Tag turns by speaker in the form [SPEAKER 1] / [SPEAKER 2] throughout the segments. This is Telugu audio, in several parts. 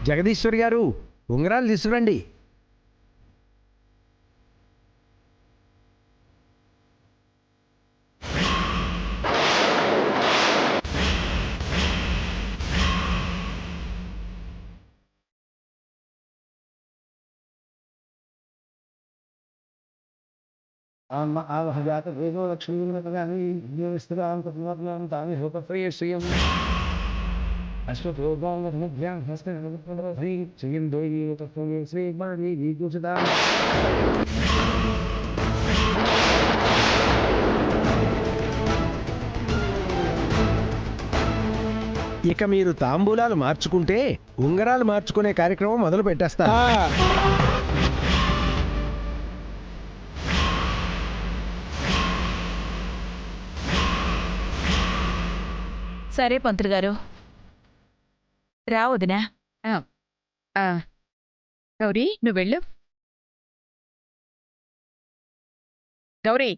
[SPEAKER 1] జగదీశ్వరి గారు ఉంగరాలు తీసుకురండి. ఇక మీరు తాంబూలాలు మార్చుకుంటే ఉంగరాలు మార్చుకునే కార్యక్రమం మొదలు పెట్టేస్తా.
[SPEAKER 2] సరే పంతులు గారు, రా వదినా.
[SPEAKER 3] గౌరీ నువ్వు వెళ్ళు. గౌరీ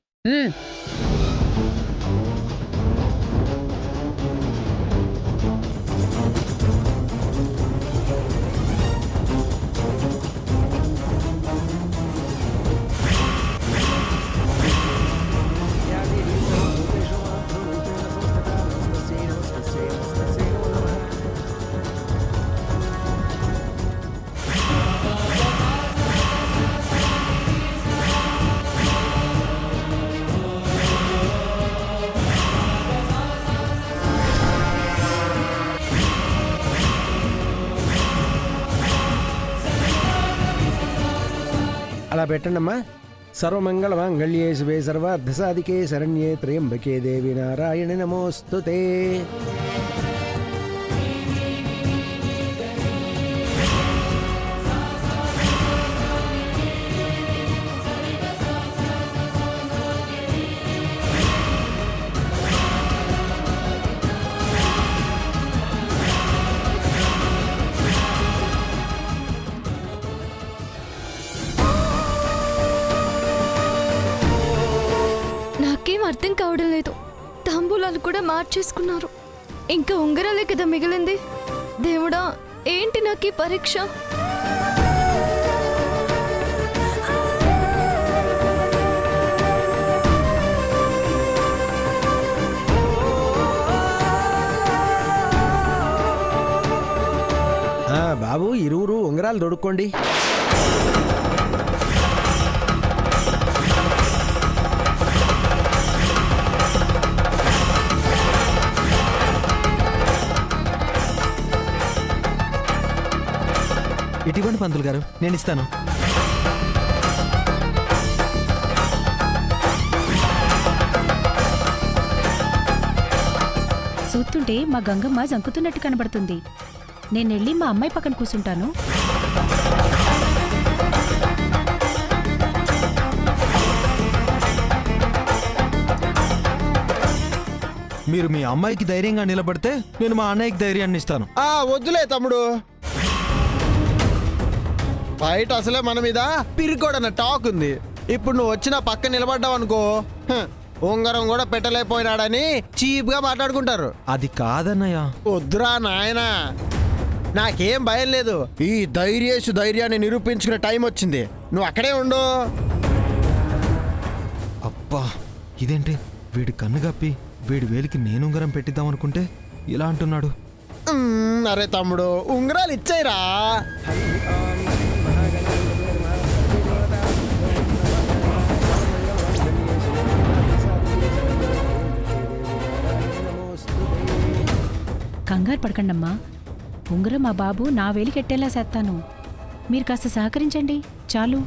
[SPEAKER 1] అలా పెట్టండమ్మా. సర్వమంగళ మాంగళ్యే శివే సర్వార్థసాధికే శరణ్యే త్రయంబకే దేవి నారాయణి నమోస్తుతే.
[SPEAKER 4] నాకేం అర్థం కావడం లేదు. తాంబూలాలు కూడా మార్చేసుకున్నారు. ఇంకా ఉంగరాలే కదా మిగిలింది. దేవుడా, ఏంటి నాకు ఈ పరీక్ష?
[SPEAKER 1] బాబు, ఇరువురు ఉంగరాలు దొడుక్కోండి.
[SPEAKER 5] ఇటువంటి పంతులు గారు, నేను ఇస్తాను.
[SPEAKER 3] చూస్తుంటే మా గంగమ్మ జంకుతున్నట్టు కనబడుతుంది. నేనెళ్ళి మా అమ్మాయి పక్కన కూర్చుంటాను.
[SPEAKER 5] మీరు మీ అమ్మాయికి ధైర్యంగా నిలబడితే నేను మా అన్నయ్యకి ధైర్యాన్ని ఇస్తాను.
[SPEAKER 6] వద్దులే తమ్ముడు. బయట అసలే మన మీద పిరికోడన్న టాక్ ఉంది. ఇప్పుడు నువ్వు వచ్చిన పక్క నిలబడ్డావు అనుకో, ఉంగరం కూడా పెట్టలేకపోయినాడని చీప్ గా మాట్లాడుకుంటారు.
[SPEAKER 5] అది కాదన్నయ్య.
[SPEAKER 6] వద్దురా నాయనా, నాకేం భయం లేదు. ఈ ధైర్యాన్ని నిరూపించుకునే టైం వచ్చింది. నువ్వు అక్కడే ఉండు.
[SPEAKER 5] అబ్బా, ఇదేంటి వీడి కన్ను కప్పి వీడి వేలికి నేను ఉంగరం పెట్టిద్దాం అనుకుంటే ఇలా అంటున్నాడు.
[SPEAKER 6] అరే తమ్ముడు, ఉంగరాలు ఇచ్చాయిరా.
[SPEAKER 3] కంగారు పడకండమ్మా. ఉంగరం మా బాబు నా వేలికెట్టేలా చేస్తాను. మీరు కాస్త సహకరించండి చాలు.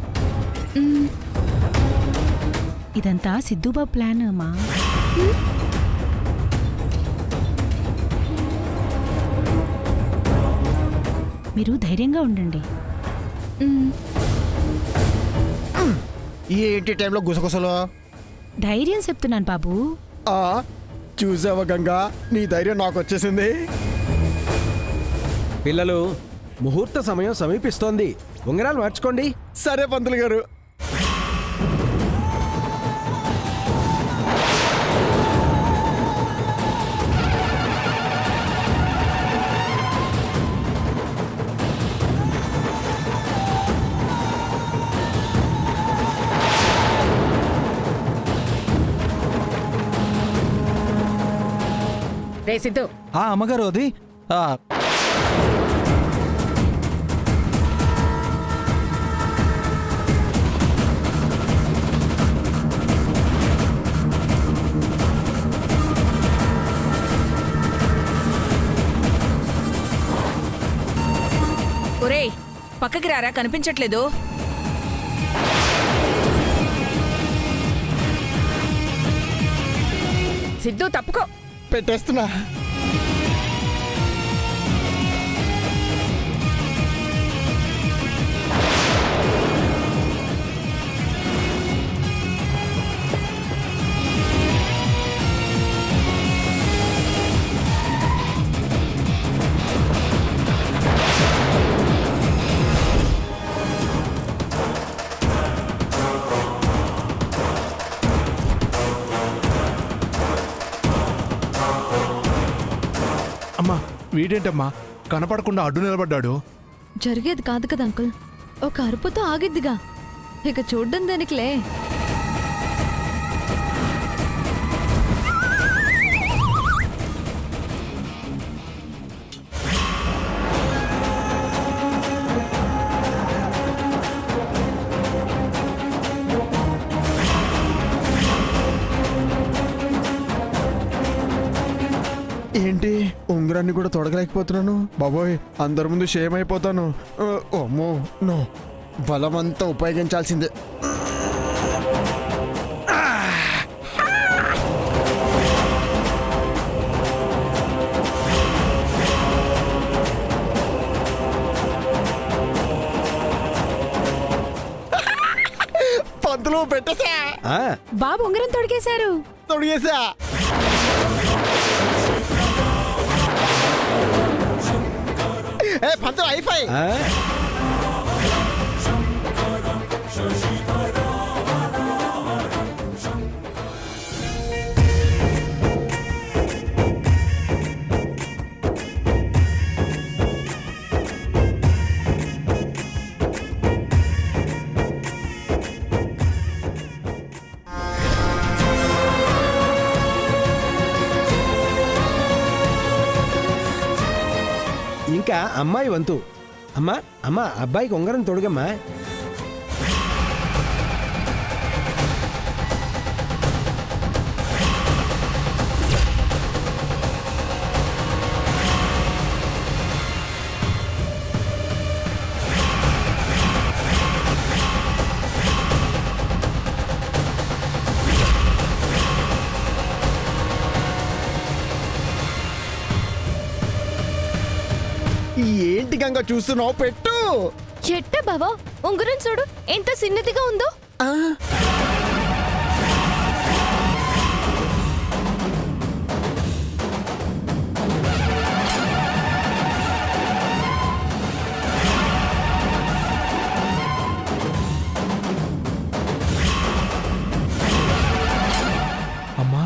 [SPEAKER 3] ఇదంతా సిద్ధుబాబు ప్లాన్ అమ్మా. మీరు ధైర్యంగా ఉండండి.
[SPEAKER 6] ఏంటి టైంలో గుసగుసలు?
[SPEAKER 3] ధైర్యం చెప్తున్నాను బాబు.
[SPEAKER 6] చూసావా గంగా, నీ ధైర్యం నాకు వచ్చేసింది.
[SPEAKER 1] పిల్లలు, ముహూర్త సమయం సమీపిస్తోంది. ఉంగరాలు మార్చుకోండి.
[SPEAKER 6] సరే పంతులు గారు.
[SPEAKER 3] రే సిద్ధు,
[SPEAKER 5] అమ్మగారు అది
[SPEAKER 2] ఒరేయ్ పక్కకి రారా, కనిపించట్లేదు.
[SPEAKER 3] సిద్ధు తప్పుకో.
[SPEAKER 6] పెట్టేస్తున్నా.
[SPEAKER 7] అమ్మా వీడేంటమ్మా కనపడకుండా అడ్డు నిలబడ్డాడు?
[SPEAKER 4] జరిగేది కాదు కదా అంకుల్, ఒక అరుపుతో ఆగిద్దిగా, ఇక చూడ్డం దానికిలే.
[SPEAKER 6] ఏంటి ఉంగరాన్ని కూడా తొడగలేకపోతున్నాను బాబోయ్, అందరి ముందు షేమ్ అయిపోతాను. ఓమో నో, బలమంతా ఉపయోగించాల్సిందే. పంతులు పెట్టేసా.
[SPEAKER 3] బాబు ఉంగరం తొడిగేశారు.
[SPEAKER 6] తొడిగేసా. ఏ పంతులు హైఫై.
[SPEAKER 1] ఇంకా అమ్మాయి వంతు. అమ్మా అమ్మా, అబ్బాయికి ఉంగరం తొడుగమ్మా.
[SPEAKER 6] ఏంటి గంగ చూస్తున్నావు? పెట్టు.
[SPEAKER 4] ఎట్ట బావా, ఉంగరం చూడు ఎంత చిన్నదిగా ఉందో.
[SPEAKER 7] అమ్మా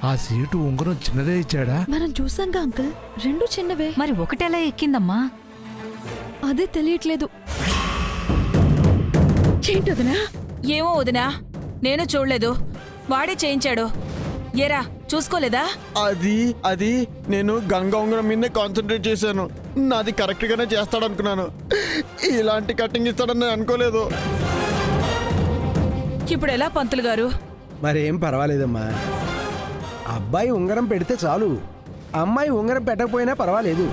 [SPEAKER 7] ఆ సీటు ఉంగరం చిన్నదే ఇచ్చాడా?
[SPEAKER 4] మనం చూసాంగా అంకుల్, రెండు చిన్నవే.
[SPEAKER 3] మరి ఒకటెలా ఎక్కిందమ్మా?
[SPEAKER 4] అదే తెలియట్లేదు.
[SPEAKER 3] ఏంటొదినా?
[SPEAKER 2] ఏమో వదినా, నేను చూడలేదు. వాడే చేయించాడు. ఏరా చూసుకోలేదా?
[SPEAKER 6] అది నేను గంగా ఉంగరం మీదే కాన్సన్ట్రేట్ చేశాను. నాది కరెక్ట్ గానే చేస్తాడు అనుకున్నాను. ఇలాంటి కటింగ్ ఇస్తాడని నేను అనుకోలేదు.
[SPEAKER 2] ఇప్పుడు ఎలా పంతులు గారు?
[SPEAKER 1] మరేం పర్వాలేదమ్మా, అబ్బాయి ఉంగరం పెడితే చాలు. అమ్మాయి ఉంగరం పెట్టకపోయినా పర్వాలేదు.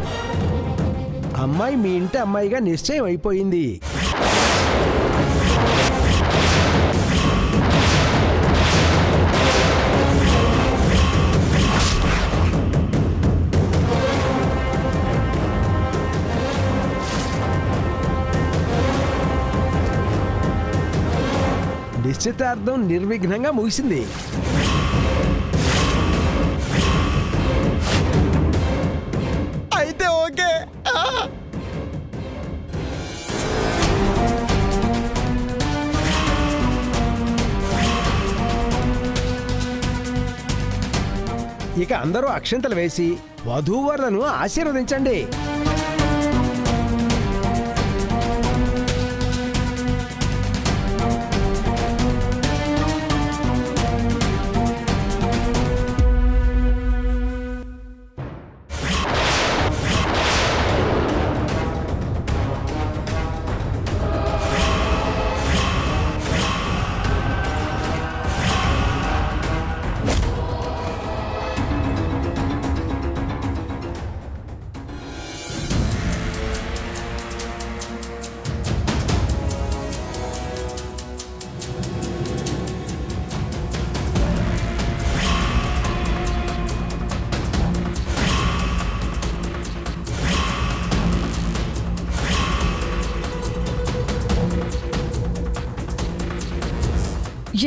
[SPEAKER 1] అమ్మాయి మీ ఇంటి అమ్మాయిగా నిశ్చయం అయిపోయింది. నిశ్చితార్థం నిర్విఘ్నంగా ముగిసింది.
[SPEAKER 6] అయితే ఓకే.
[SPEAKER 1] ఇక అందరూ అక్షంతలు వేసి వధూవరులను ఆశీర్వదించండి.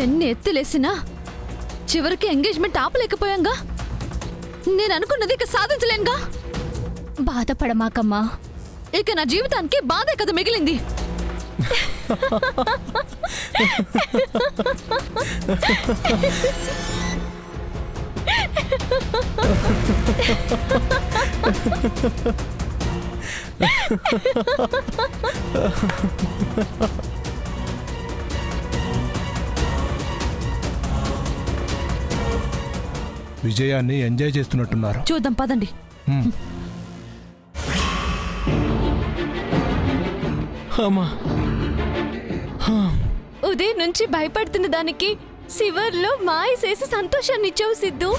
[SPEAKER 4] ఎన్ని ఎత్తులేసినా చివరికి ఎంగేజ్మెంట్ ఆపలేకపోయాంగా. నేను అనుకున్నది ఇక సాధించలేనుగా.
[SPEAKER 3] బాధపడమాకమ్మా.
[SPEAKER 4] ఇక నా జీవితానికి బాధే కదా మిగిలింది.
[SPEAKER 7] విజయాన్ని ఎంజాయ్ చేస్తున్నట్టున్నారు.
[SPEAKER 4] చూద్దాం పదండి.
[SPEAKER 5] అమ్మా,
[SPEAKER 4] ఉదయం నుంచి భయపడుతున్న దానికి శివర్లో మాయ చేసి సంతోషాన్ని ఇచ్చావు సిద్ధు.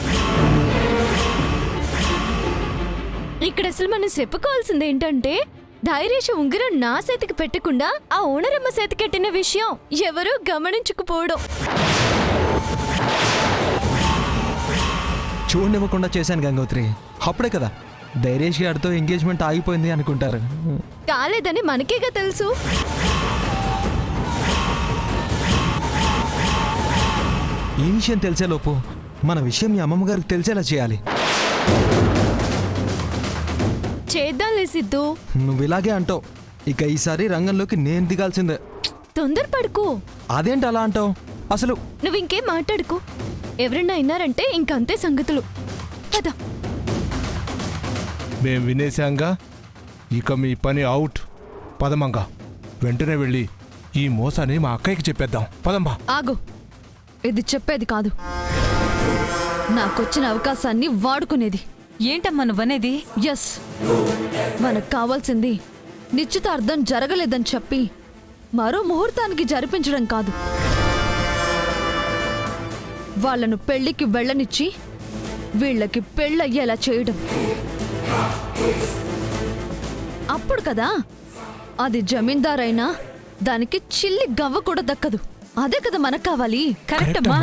[SPEAKER 4] ఇక్కడ అసలు మనం చెప్పుకోవాల్సింది ఏంటంటే, ధైర్యశ ఉంగరం నా చేతికి పెట్టకుండా ఆ ఓనరమ్మ చేతికెట్టిన విషయం ఎవరూ గమనించకపోవడం.
[SPEAKER 5] చూడనివ్వకుండా చేశాను గంగోత్రి. అప్పుడే కదా ధైర్యేష్ గారితో ఎంగేజ్మెంట్ ఆగిపోయింది అనుకుంటారు.
[SPEAKER 4] కాలేదని మనకేగా తెలుసు.
[SPEAKER 5] ఈ విషయం తెలిసేలోపు మన విషయం మీ అమ్మమ్మ గారికి తెలిసేలా చేయాలి.
[SPEAKER 4] చేద్దాంలే సిద్ధు.
[SPEAKER 5] నువ్వు ఇలాగే అంటావు. ఇక ఈసారి రంగంలోకి నేను దిగాల్సిందే.
[SPEAKER 4] తొందరపడుకో.
[SPEAKER 5] అదేంటి అలా అంటావు? అసలు
[SPEAKER 4] నువ్వు ఇంకేం మాట్లాడుకో. ఎవరన్నా అయినారంటే ఇంకంతే సంగతులు. పద.
[SPEAKER 7] మేం వినేశాంగా, ఇక మీ పని అవుట్. పదమంగా వెంటనే వెళ్ళి ఈ మోసాన్ని మా అక్కయ్యకి చెప్పేద్దాం. పదమ్మా.
[SPEAKER 4] ఆగు, ఇది చెప్పేది కాదు, నాకొచ్చిన అవకాశాన్ని వాడుకునేది.
[SPEAKER 2] ఏంటమ్మా నువ్వనేది?
[SPEAKER 4] ఎస్, మనకు కావాల్సింది నిశ్చితార్థం జరగలేదని చెప్పి మరో ముహూర్తానికి జరిపించడం కాదు, వాళ్ళను పెళ్లికి వెళ్ళనిచ్చి వీళ్ళకి పెళ్ళయ్యేలా చేయడం. అప్పుడు కదా అది జమీందారైనా దానికి చిల్లి గవ్వ కూడా దక్కదు. అదే కదా మనకు కావాలి.
[SPEAKER 2] కరెక్ట్ అమ్మా.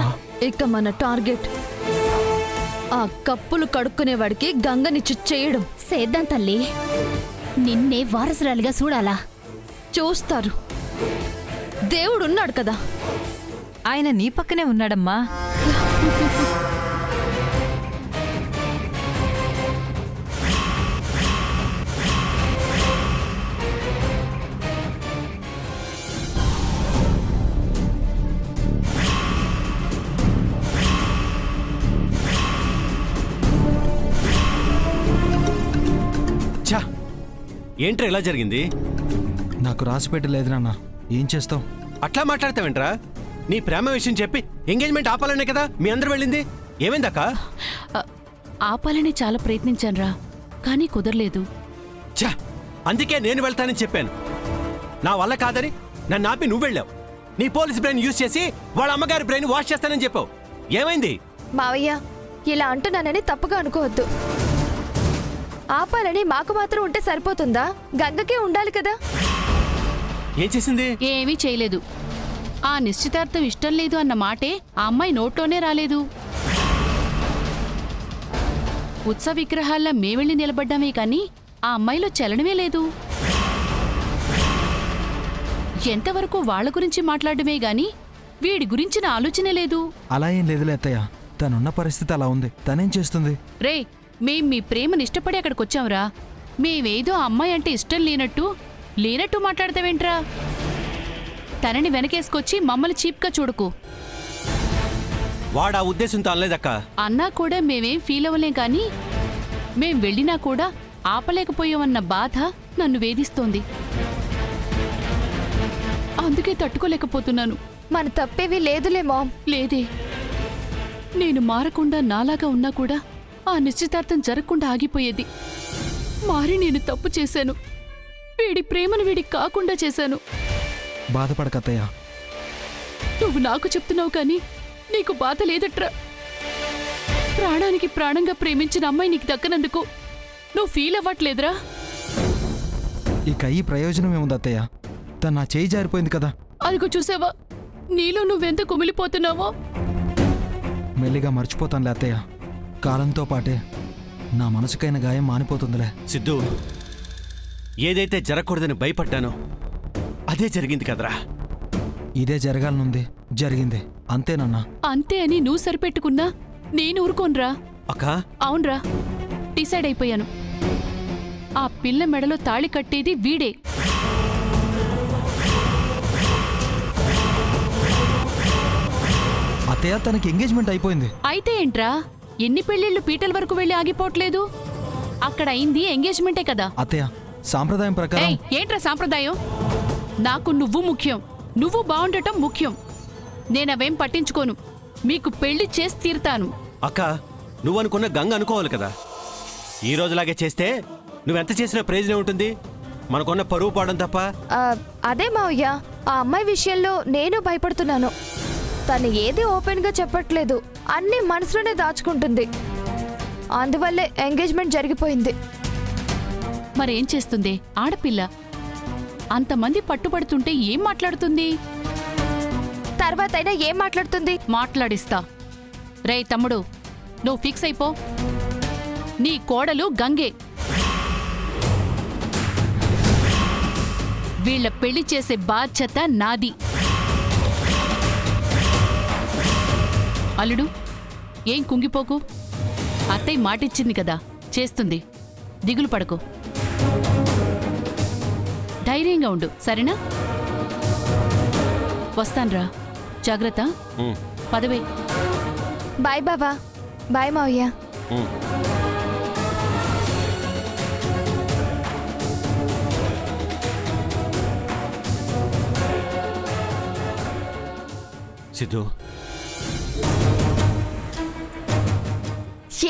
[SPEAKER 4] ఇక మన టార్గెట్ ఆ కప్పులు కడుక్కునేవాడికి గంగనిచ్చి చేయడం.
[SPEAKER 3] సేద్దాం తల్లి, నిన్నే వారసురాలిగా చూడాలా?
[SPEAKER 4] చూస్తారు, దేవుడున్నాడు కదా.
[SPEAKER 2] ఆయన నీ పక్కనే ఉన్నాడమ్మా.
[SPEAKER 8] ఛా, ఏంట్రా ఇలా జరిగింది?
[SPEAKER 5] నాకు రాసి పెట్టలేదు నాన్న. ఏం చేస్తావు?
[SPEAKER 8] అట్లా మాట్లాడతావేంట్రా? నీ ప్రేమ విషయం చెప్పి ఎంగేజ్మెంట్ ఆపాలనే కదా మీ అందరు వెళ్ళింది. ఏమైందక్క?
[SPEAKER 3] ఆపాలని చాలా ప్రయత్నించానురా, కానీ కుదరలేదు.
[SPEAKER 8] ఛా, అందుకే నేను వెళ్తానని చెప్పాను. నా వల్ల కాదని నన్ను ఆపి నువ్వు వెళ్ళావు. నీ పోలీస్ బ్రెయిన్ యూజ్ చేసి వాళ్ళ అమ్మగారి బ్రెయిన్ వాష్ చేస్తానని చెప్పావు. ఏమైంది?
[SPEAKER 4] మావయ్య, ఇలా అంటున్నానని తప్పుగా అనుకోవద్దు. ఆపాలని మాకు మాత్రం ఉంటే సరిపోతుందా? గంగకే ఉండాలి కదా.
[SPEAKER 8] ఏం చేసింది?
[SPEAKER 3] ఏమీ చేయలేదు. ఆ నిశ్చితార్థం ఇష్టం లేదు అన్న మాటే ఆ అమ్మాయి నోట్లోనే రాలేదు. ఉత్సవ విగ్రహాల్లో మేవెళ్ళి నిలబడ్డామే కాని ఆ అమ్మాయిలో చలనమే లేదు. ఎంతవరకు వాళ్ళ గురించి మాట్లాడమే గాని వీడి గురించిన ఆలోచనే లేదు.
[SPEAKER 5] అలా ఏం లేదులే అత్తయ్య. తనున్న పరిస్థితి అలా ఉంది. తనేం చేస్తుంది?
[SPEAKER 3] రే, మేం మీ ప్రేమని ఇష్టపడి అక్కడికొచ్చాంరా. మేమేదో ఆ అమ్మాయి అంటే ఇష్టం లేనట్టు మాట్లాడతావేంట్రా? తనని వెనకేసుకొచ్చి మమ్మల్ని చీప్గా చూడకు.
[SPEAKER 8] వాడా ఉద్దేశంతో అనలేదక్క.
[SPEAKER 3] అన్నా కూడా మేమేం ఫీల్ అవ్వలేం కానీ మేం వెళ్ళినా కూడా ఆపలేకపోయామన్న బాధ నన్ను వేధిస్తోంది. అందుకే తట్టుకోలేకపోతున్నాను.
[SPEAKER 4] మన తప్పేవి లేదులే మామ్.
[SPEAKER 3] లేదే, నేను మారకుండా నాలాగా ఉన్నా కూడా ఆ నిశ్చితార్థం జరగకుండా ఆగిపోయేది. మారి నేను తప్పు చేశాను. వీడి ప్రేమను వీడికి కాకుండా చేశాను.
[SPEAKER 5] బాధపడకత్తయ్య.
[SPEAKER 3] నువ్వు నాకు చెప్తున్నావు కానీ నీకు బాధ లేదట్రా. ప్రాణానికి ప్రాణంగా ప్రేమించిన అమ్మాయి నీకు దక్కనందుకు నువ్వు ఫీల్ అవ్వట్లేదురా?
[SPEAKER 5] ఇక ఈ ప్రయోజనం ఏముంది అత్తయ్య? తను నా చేయి జారిపోయింది కదా.
[SPEAKER 3] అదిగో చూసావా, నీలో నువ్వెంత కుమిలిపోతున్నావో.
[SPEAKER 5] మెల్లిగా మర్చిపోతానులే అత్తయ్య. కాలంతో పాటే నా మనసుకైన గాయం మానిపోతుందిలే.
[SPEAKER 8] సిద్ధు, ఏదైతే జరగకూడదని భయపడ్డానో అదే జరిగింది కదరా.
[SPEAKER 5] ఇదే జరగాలనుంది. జరిగిందే అంతేనన్నా.
[SPEAKER 3] అంతే అని నువ్వు సరిపెట్టుకున్నా నేను ఊరుకోన్రా.
[SPEAKER 8] అక్క
[SPEAKER 3] అవునరా, డిసైడ్ అయిపోయాను. ఆ పిల్ల మెడలో తాళి కట్టేది వీడే.
[SPEAKER 5] అత్తయ్య తనకి ఎంగేజ్మెంట్ అయిపోయింది.
[SPEAKER 3] అయితే ఏంట్రా, ఎన్ని పెళ్లిళ్ళు పీటల వరకు వెళ్ళి ఆగిపోవట్లేదు? అక్కడ అయింది ఎంగేజ్మెంటే కదా.
[SPEAKER 5] అత్తయ్య సాంప్రదాయం ప్రకారం
[SPEAKER 3] ఏయ్, ఏంట్రా సాంప్రదాయం? నాకు నువ్వు ముఖ్యం, నువ్వు బాగుండటం ముఖ్యం. నేనవేం పట్టించుకోను. మీకు పెళ్లి చేసి తీరుతాను.
[SPEAKER 8] అక్క నువ్వు అనుకున్న గంగ అనుకోవాలి కదా. ఈ రోజులాగే చేస్తే నువ్వెంత చేసినా ప్రయోజనం ఉంటుంది. మనకున్న పరువు పోవడం తప్ప.
[SPEAKER 4] అదే మావయ్య, ఆ అమ్మాయి విషయంలో నేను భయపడుతున్నాను. తను ఏది ఓపెన్గా చెప్పట్లేదు, అన్నీ మనసులోనే దాచుకుంటుంది. అందువల్లే ఎంగేజ్మెంట్ జరిగిపోయింది.
[SPEAKER 3] మరేం చేస్తుంది ఆడపిల్ల? అంతమంది పట్టుబడుతుంటే ఏం మాట్లాడుతుంది?
[SPEAKER 4] తర్వాత అయినా ఏం మాట్లాడుతుంది?
[SPEAKER 3] మాట్లాడిస్తా. రేయ్ తమ్ముడు, నువ్వు ఫిక్స్ అయిపో. నీ కోడలు గంగే. వీళ్ళ పెళ్లి చేసే బాధ్యత నాది. అల్లుడు, ఏం కుంగిపోకు. అత్తయ్య మాటిచ్చింది కదా, చేస్తుంది. దిగులు పడకు. ధైర్యంగా ఉండు, సరేనా? వస్తాన్రా. జాగ్రత్త. పదవే.
[SPEAKER 4] బాయ్ బావా. బాయ్ మావయ్య.
[SPEAKER 8] సిద్ధు,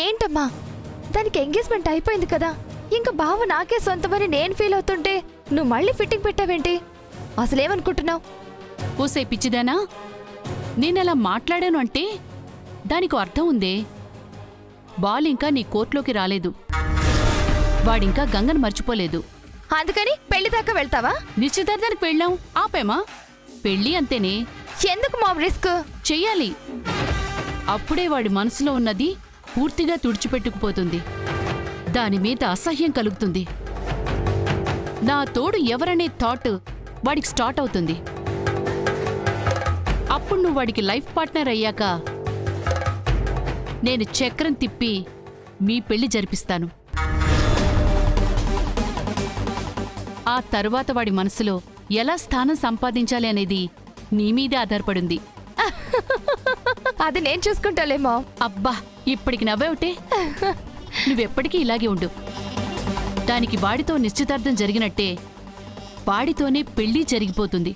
[SPEAKER 4] ఏంటమ్మా, దానికి ఎంగేజ్మెంట్ అయిపోయింది కదా, ఇంకా బావ నాకే సొంతమని నేను ఫీల్ అవుతుంటే నువ్వు మళ్ళీ ఫిట్టింగ్ పెట్టావేంటి? అసలేమనుకుంటున్నావు?
[SPEAKER 3] ఓసే పిచ్చిదానా, నేనలా మాట్లాడాను అంటే దానికి అర్థం ఉందే. బాల్ ఇంకా నీ కోర్టులోకి రాలేదు. వాడింకా గంగను మర్చిపోలేదు.
[SPEAKER 4] అందుకని పెళ్లి దాకా వెళ్తావా?
[SPEAKER 3] నిశ్చితార్థానికి వెళ్ళాం, ఆపేమా? పెళ్ళి అంతేనే.
[SPEAKER 4] ఎందుకు మా రిస్క్?
[SPEAKER 3] చెయ్యాలి. అప్పుడే వాడి మనసులో ఉన్నది పూర్తిగా తుడిచిపెట్టుకుపోతుంది. దాని మీద అసహ్యం కలుగుతుంది. నా తోడు ఎవరనే థాట్ వాడికి స్టార్ట్ అవుతుంది. అప్పుడు నువ్వు వాడికి లైఫ్ పార్ట్నర్ అయ్యాక నేను చక్రం తిప్పి మీ పెళ్లి జరిపిస్తాను. ఆ తరువాత వాడి మనసులో ఎలా స్థానం సంపాదించాలి అనేది నీ మీదే ఆధారపడింది.
[SPEAKER 4] అది నేను చూసుకుంటాలేమో.
[SPEAKER 3] అబ్బా, ఇప్పటికి నవ్వేవుటే. నువ్వెప్పటికీ ఇలాగే ఉండు. దానికి వాడితో నిశ్చితార్థం జరిగినట్టే వాడితోనే పెళ్లి జరిగిపోతుంది.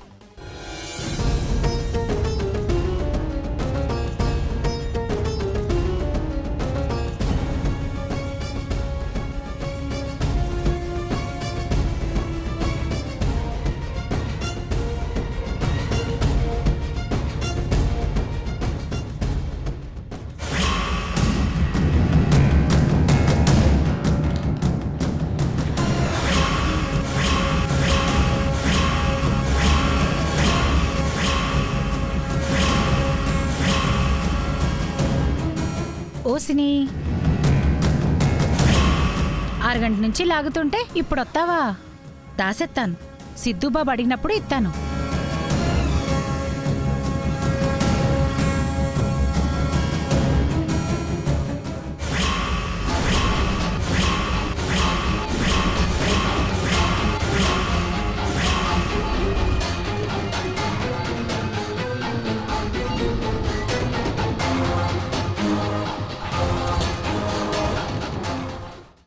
[SPEAKER 2] ఓసిని 6 గంటల నుంచి లాగుతుంటే ఇప్పుడు వస్తావా? దాసెత్తాను. సిద్ధుబాబు అడిగినప్పుడు ఇస్తాను.